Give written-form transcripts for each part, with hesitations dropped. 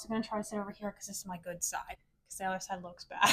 also going to try to sit over here because this is my good side, because the other side looks bad.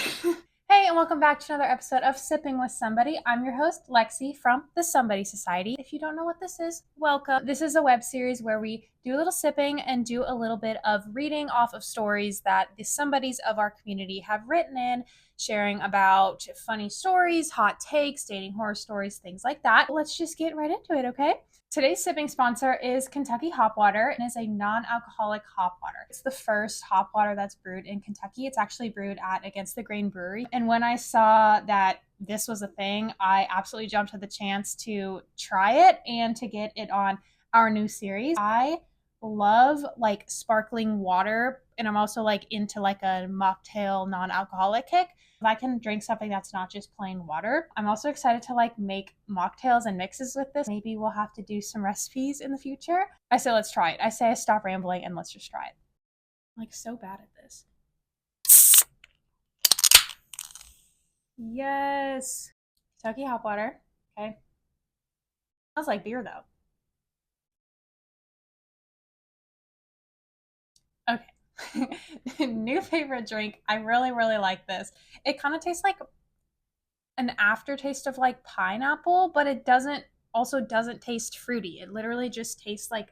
Hey, and welcome back to another episode of Sipping with Somebody. I'm your host, Lexi from the Somebody Society. If you don't know what this is, welcome. This is a web series where we do a little sipping and do a little bit of reading off of stories that the somebodies of our community have written in, sharing about funny stories, hot takes, dating horror stories, things like that. Let's just get right into it, okay? Today's sipping sponsor is Kentucky Hop Water, and is a non-alcoholic hop water. It's the first hop water that's brewed in Kentucky. It's actually brewed at Against the Grain Brewery. And when I saw that this was a thing, I absolutely jumped at the chance to try it and to get it on our new series. I love like sparkling water, and I'm also like into like a mocktail non-alcoholic kick. If I can drink something that's not just plain water. I'm also excited to like make mocktails and mixes with this. Maybe we'll have to do some recipes in the future. I say let's try it. I say I stop rambling and let's just try it. I'm like so bad at this. Yes. Kentucky hop water. Okay. Smells like beer though. Okay. New favorite drink. I really, really like this. It kind of tastes like an aftertaste of like pineapple, but it doesn't taste fruity. It literally just tastes like,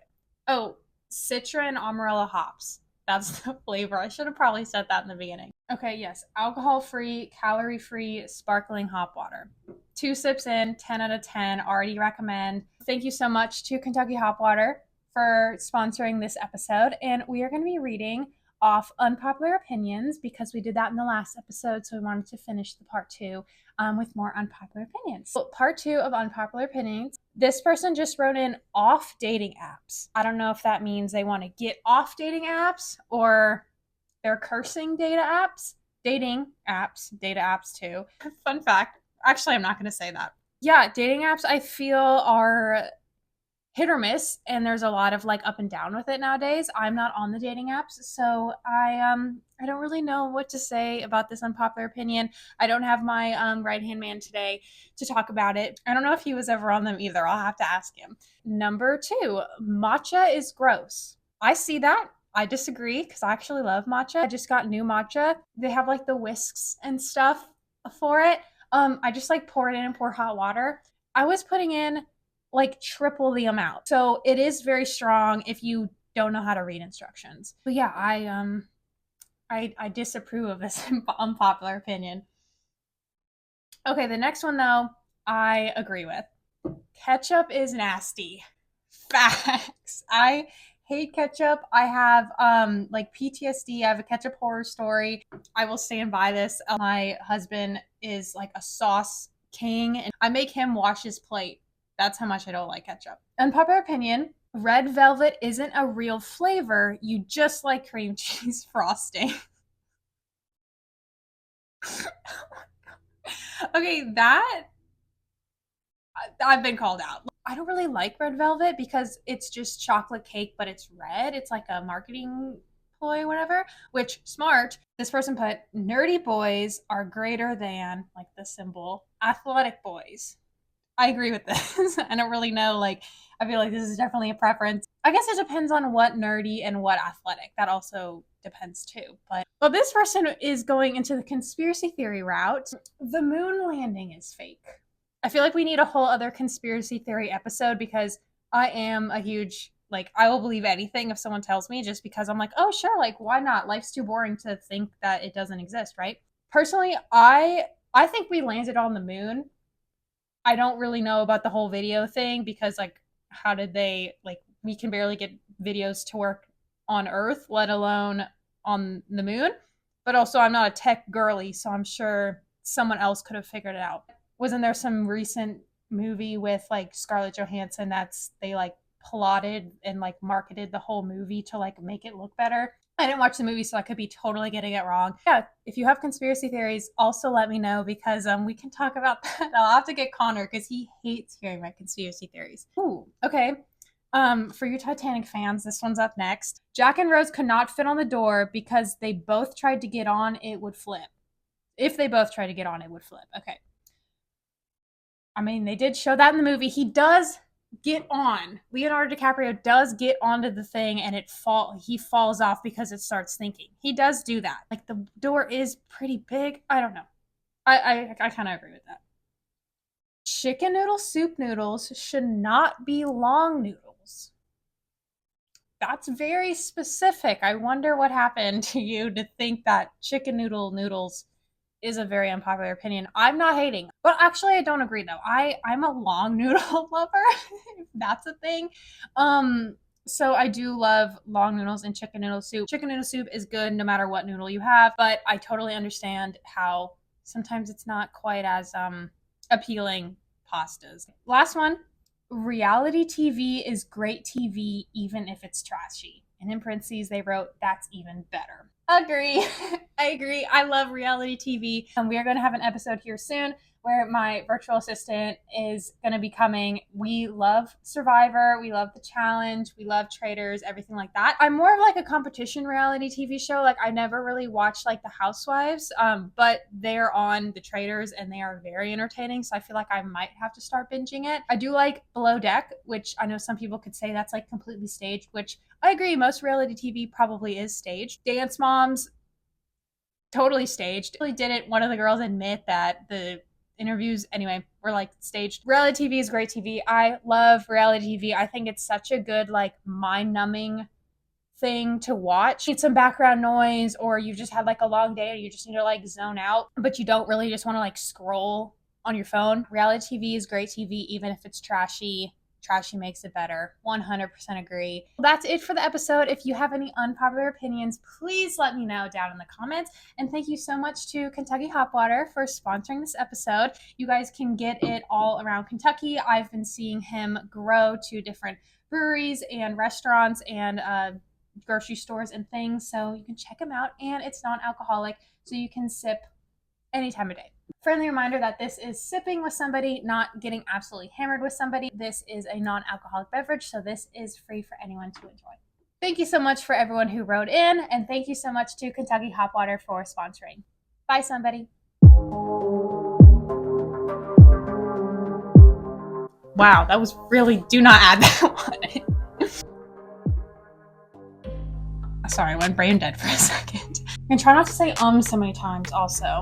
oh, Citra and Amarillo hops. That's the flavor. I should have probably said that in the beginning. Okay, yes. Alcohol-free, calorie-free, sparkling hop water. 2 sips in, 10 out of 10. Already recommend. Thank you so much to Kentucky Hop Water for sponsoring this episode. And we are going to be reading off unpopular opinions because we did that in the last episode. So we wanted to finish the part 2 with more unpopular opinions. So part 2 of unpopular opinions. This person just wrote in off dating apps. I don't know if that means they want to get off dating apps or they're cursing data apps. Dating apps, data apps too. Fun fact. Actually, I'm not going to say that. Yeah, dating apps I feel are hit or miss, and there's a lot of like up and down with it nowadays. I'm not on the dating apps, so I don't really know what to say about this unpopular opinion. I don't have my right hand man today to talk about it. I don't know if he was ever on them either. I'll have to ask him. Number 2, matcha is gross. I see that. I disagree because I actually love matcha. I just got new matcha. They have like the whisks and stuff for it. I just like pour it in and pour hot water. I was putting in like triple the amount. So it is very strong if you don't know how to read instructions. But yeah, I disapprove of this unpopular opinion. Okay, the next one though, I agree with. Ketchup is nasty. Facts. I hate ketchup. I have like PTSD. I have a ketchup horror story. I will stand by this. My husband is like a sauce king, and I make him wash his plate. That's how much I don't like ketchup. Unpopular opinion, red velvet isn't a real flavor. You just like cream cheese frosting. Okay, that I've been called out. I don't really like red velvet because it's just chocolate cake, but it's red. It's like a marketing ploy, whatever, which smart. This person put nerdy boys are greater than, like the symbol, athletic boys. I agree with this. I don't really know. Like, I feel like this is definitely a preference. I guess it depends on what nerdy and what athletic. That also depends too. But this person is going into the conspiracy theory route. The moon landing is fake. I feel like we need a whole other conspiracy theory episode because I am a huge, like, I will believe anything if someone tells me just because I'm like, oh, sure, like, why not? Life's too boring to think that it doesn't exist, right? Personally, I think we landed on the moon. I don't really know about the whole video thing because, like, how did they, like, we can barely get videos to work on Earth, let alone on the moon. But also, I'm not a tech girly, so I'm sure someone else could have figured it out. Wasn't there some recent movie with like Scarlett Johansson that's they like plotted and like marketed the whole movie to like make it look better? I didn't watch the movie, so I could be totally getting it wrong. Yeah, if you have conspiracy theories, also let me know because we can talk about that. I'll have to get Connor because he hates hearing my conspiracy theories. Ooh, okay. For you Titanic fans, this one's up next. Jack and Rose could not fit on the door because they both tried to get on, it would flip. If they both tried to get on, it would flip. Okay. I mean, they did show that in the movie. He does get on. Leonardo DiCaprio does get onto the thing and he falls off because it starts thinking. He does do that. Like the door is pretty big. I don't know. I kind of agree with that. Chicken noodle soup noodles should not be long noodles. That's very specific. I wonder what happened to you to think that chicken noodles is a very unpopular opinion. I'm not hating, but actually I don't agree though. I'm a long noodle lover, if that's a thing. So I do love long noodles and chicken noodle soup. Chicken noodle soup is good no matter what noodle you have, but I totally understand how sometimes it's not quite as appealing pastas. Last one, reality TV is great TV even if it's trashy. And in parentheses, they wrote, that's even better. Agree. I agree. I love reality TV. And we are going to have an episode here soon where my virtual assistant is going to be coming. We love Survivor. We love The Challenge. We love Traders, everything like that. I'm more of like a competition reality TV show. Like I never really watched like The Housewives, but they're on The Traders and they are very entertaining. So I feel like I might have to start binging it. I do like Below Deck, which I know some people could say that's like completely staged, which I agree. Most reality TV probably is staged. Dance Moms, totally staged. Really didn't one of the girls admit that the interviews anyway were like staged. Reality TV is great TV. I love reality TV. I think it's such a good like mind numbing thing to watch. Need some background noise or you just had like a long day and you just need to like zone out, but you don't really just want to like scroll on your phone. Reality TV is great TV even if it's trashy. Trashy makes it better. 100% agree. That's it for the episode. If you have any unpopular opinions, please let me know down in the comments. And thank you so much to Kentucky Hop Water for sponsoring this episode. You guys can get it all around Kentucky. I've been seeing him grow to different breweries and restaurants and grocery stores and things. So you can check him out. And it's non-alcoholic, so you can sip any time of day. Friendly reminder that this is sipping with somebody, not getting absolutely hammered with somebody. This is a non-alcoholic beverage, so this is free for anyone to enjoy. Thank you so much for everyone who wrote in, and thank you so much to Kentucky Hop Water for sponsoring. Bye, somebody. Wow, that was really, do not add that one. Sorry, I went brain dead for a second. And try not to say so many times also.